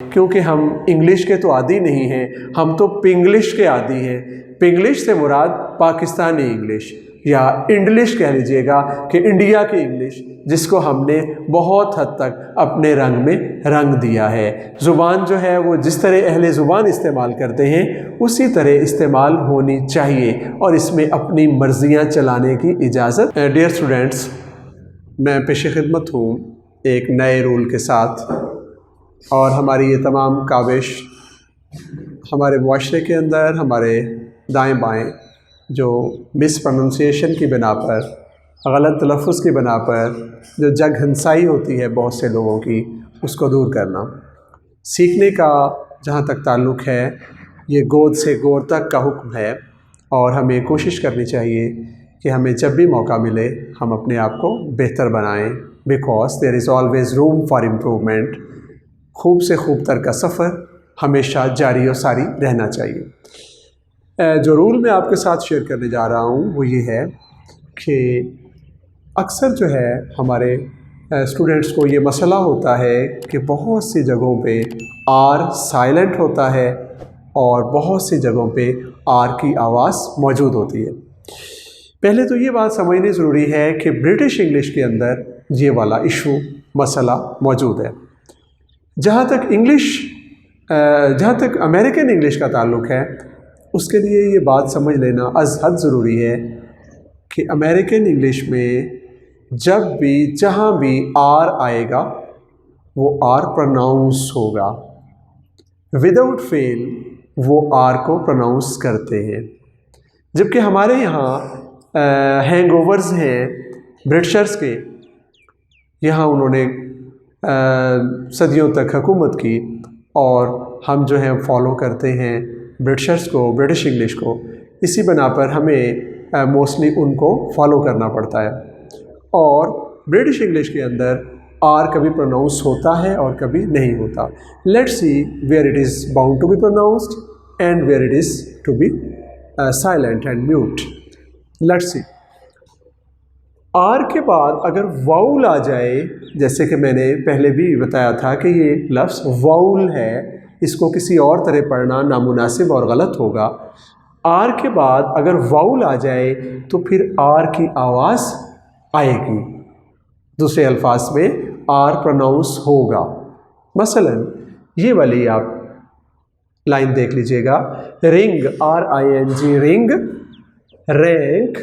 क्योंकि हम इंग्लिश के तो आदी नहीं हैं, हम तो पिंग्लिश के आदी हैं। पिंग्लिश से मुराद पाकिस्तानी इंग्लिश या इंग्लिश कह लीजिएगा कि इंडिया की इंग्लिश, जिसको हमने बहुत हद तक अपने रंग में रंग दिया है। ज़ुबान जो है वो जिस तरह अहले ज़ुबान इस्तेमाल करते हैं उसी तरह इस्तेमाल होनी चाहिए और इसमें अपनी मर्जियाँ चलाने की इजाज़त। डियर स्टूडेंट्स, मैं पेशे खिदमत हूँ एक नए रूल के साथ, और हमारी ये तमाम काविश हमारे मुआशरे के अंदर हमारे दाएं बाएं जो मिस प्रोनंसिएशन की बिना पर, गलत तलफ़्फ़ुज़ की बिना पर जो जगहंसाई होती है बहुत से लोगों की, उसको दूर करना। सीखने का जहाँ तक ताल्लुक़ है ये गोद से गोर तक का हुक्म है और हमें कोशिश करनी चाहिए कि हमें जब भी मौका मिले हम अपने आप को बेहतर बनाएं, because there is always room for improvement. खूब से खूब तर का सफ़र हमेशा जारी और सारी रहना चाहिए। जो रूल मैं आपके साथ शेयर करने जा रहा हूँ वो ये है कि अक्सर जो है हमारे स्टूडेंट्स को ये मसला होता है कि बहुत सी जगहों पे आर साइलेंट होता है और बहुत सी जगहों पे आर की आवाज़ मौजूद होती है। पहले तो ये बात समझनी ज़रूरी है कि ब्रिटिश इंग्लिश के अंदर ये वाला इशू मसला मौजूद है। जहाँ तक अमेरिकन इंग्लिश का ताल्लुक़ है उसके लिए ये बात समझ लेना अज़ हद ज़रूरी है कि अमेरिकन इंग्लिश में जब भी जहाँ भी आर आएगा वो आर प्रोनाउंस होगा, विदाउट फेल वो आर को प्रोनाउंस करते हैं। जबकि हमारे यहाँ हैंगओवर्स हैं ब्रिटिशर्स के, यहाँ उन्होंने सदियों तक हुकूमत की और हम जो है फॉलो करते हैं ब्रिटिशर्स को, ब्रिटिश इंग्लिश को। इसी बना पर हमें मोस्टली उनको फॉलो करना पड़ता है। और ब्रिटिश इंग्लिश के अंदर आर कभी प्रोनाउंस होता है और कभी नहीं होता। Let's see where it is bound to be pronounced and where it is to be silent and mute. Let's see, R के बाद अगर वाउल आ जाए, जैसे कि मैंने पहले भी बताया था कि ये लफ्ज़ वाउल है, इसको किसी और तरह पढ़ना नामुनासिब और गलत होगा। आर के बाद अगर वाउल आ जाए तो फिर आर की आवाज़ आएगी, दूसरे अल्फाज में आर प्रोनाउंस होगा। मसलन ये वाली आप लाइन देख लीजिएगा, ring RING ring, rank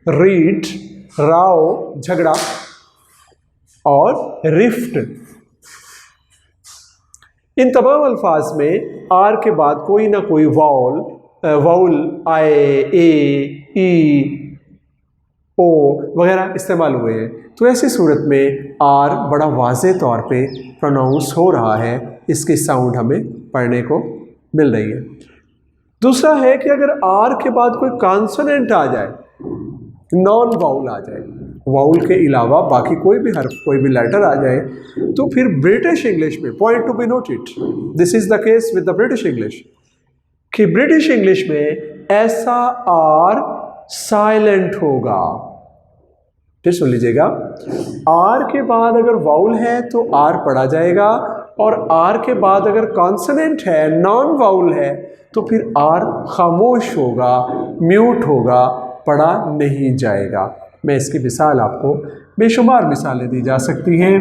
read, Rao झगड़ा और रिफ्ट। इन तमाम अल्फाज में आर के बाद कोई ना कोई vowel I A E O वगैरह इस्तेमाल हुए हैं। तो ऐसी सूरत में आर बड़ा वाज़े तौर पे प्रोनाउंस हो रहा है, इसकी साउंड हमें पढ़ने को मिल रही है। दूसरा है कि अगर आर के बाद कोई कॉन्सोनेंट आ जाए, नॉन वाउल आ जाए, वाउल के अलावा बाकी कोई भी हर्फ, कोई भी लेटर आ जाए, तो फिर ब्रिटिश इंग्लिश में, point to be noted, this is the case with the British English, कि ब्रिटिश इंग्लिश में ऐसा आर साइलेंट होगा। फिर सुन लीजिएगा, आर के बाद अगर वाउल है तो आर पढ़ा जाएगा, और आर के बाद अगर कॉन्सोनेंट है, नॉन वाउल है, तो फिर आर खामोश होगा, म्यूट होगा, पढ़ा नहीं जाएगा। मैं इसकी मिसाल आपको बेशुमार मिसालें दी जा सकती हैं।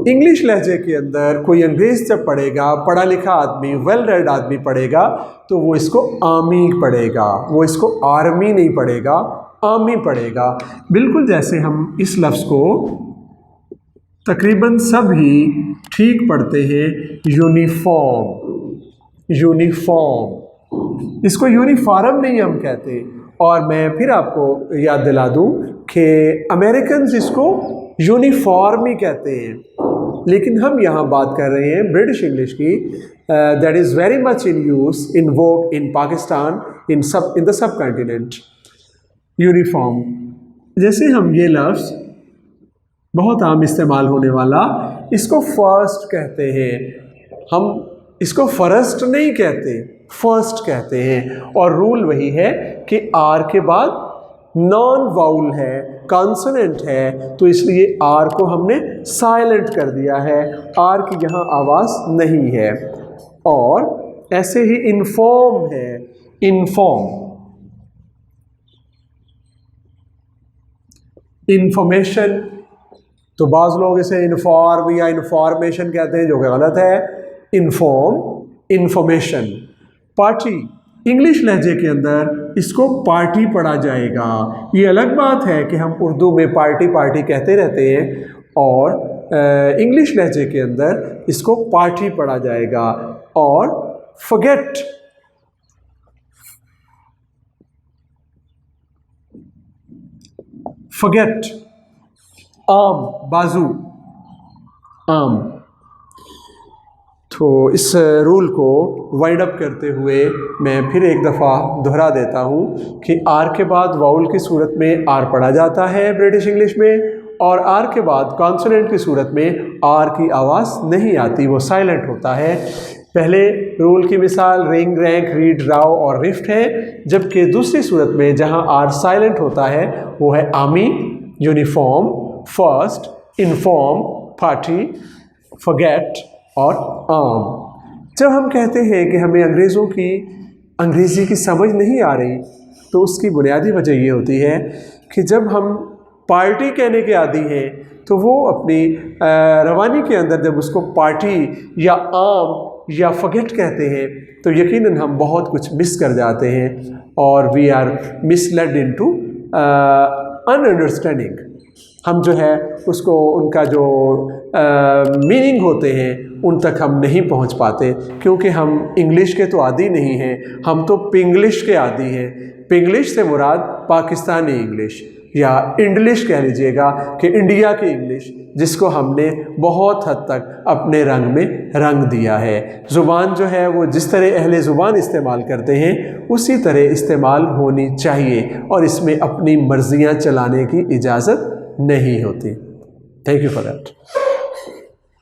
इंग्लिश लहजे के अंदर कोई अंग्रेज़ जब पढ़ेगा, पढ़ा लिखा आदमी, वेल रेड आदमी पढ़ेगा, तो वो इसको आर्मी पढ़ेगा, वो इसको आर्मी नहीं पढ़ेगा, आर्मी पढ़ेगा। बिल्कुल जैसे हम इस लफ्ज़ को तकरीबन सब ही ठीक पढ़ते हैं, यूनिफॉर्म, यूनिफॉर्म, इसको यूनिफॉर्म नहीं हम कहते। और मैं फिर आपको याद दिला दूं कि अमेरिकन इसको यूनिफॉर्म ही कहते हैं, लेकिन हम यहाँ बात कर रहे हैं ब्रिटिश इंग्लिश की, that is very much in use, in Vogue in Pakistan, in the sub continent. Uniform, जैसे हम ये लफ्ज़ बहुत आम इस्तेमाल होने वाला, इसको फर्स्ट कहते हैं, हम इसको फर्स्ट नहीं कहते, फर्स्ट कहते हैं। और रूल वही है कि आर के बाद नॉन वाउल है कॉन्सोनेंट है, तो इसलिए आर को हमने साइलेंट कर दिया है, आर की यहाँ आवाज़ नहीं है। और ऐसे ही इन्फॉर्म है, इन्फॉर्म, इंफॉर्मेशन, तो बाज़ लोग इसे इन्फॉर्म या इन्फॉर्मेशन कहते हैं, जो कि गलत है। Inform, information. पार्टी, इंग्लिश लहजे के अंदर इसको पार्टी पढ़ा जाएगा। ये अलग बात है कि हम उर्दू में पार्टी पार्टी कहते रहते हैं और इंग्लिश लहजे के अंदर इसको पार्टी पढ़ा जाएगा। और फॉरगेट, फॉरगेट, आर्म, बाजू, आर्म। तो इस रूल को वाइंड अप करते हुए मैं फिर एक दफ़ा दोहरा देता हूँ कि आर के बाद वाउल की सूरत में आर पढ़ा जाता है ब्रिटिश इंग्लिश में, और आर के बाद कॉन्सोनेंट की सूरत में आर की आवाज़ नहीं आती, वो साइलेंट होता है। पहले रूल की मिसाल रिंग, रैंक, रीड, राव और रिफ्ट है, जबकि दूसरी सूरत में जहाँ आर साइलेंट होता है वो है army, uniform, first, inform, party, forget और आर्म। जब हम कहते हैं कि हमें अंग्रेज़ी की समझ नहीं आ रही, तो उसकी बुनियादी वजह ये होती है कि जब हम पार्टी कहने के आदी हैं तो वो अपनी रवानी के अंदर जब उसको पार्टी या आर्म या फॉरगेट कहते हैं तो यकीनन हम बहुत कुछ मिस कर जाते हैं और वी आर मिसलेड इनटू अनअंडरस्टैंडिंग। हम जो है उसको उनका जो मीनिंग होते हैं उन तक हम नहीं पहुंच पाते, क्योंकि हम इंग्लिश के तो आदी नहीं हैं, हम तो पिंग्लिश के आदी हैं। पिंग्लिश से मुराद पाकिस्तानी इंग्लिश या इंग्लिश कह लीजिएगा कि इंडिया की इंग्लिश, जिसको हमने बहुत हद तक अपने रंग में रंग दिया है। ज़ुबान जो है वो जिस तरह अहले ज़ुबान इस्तेमाल करते हैं उसी तरह इस्तेमाल होनी चाहिए और इसमें अपनी मर्जियाँ चलाने की इजाज़त नहीं होती। Thank you for that.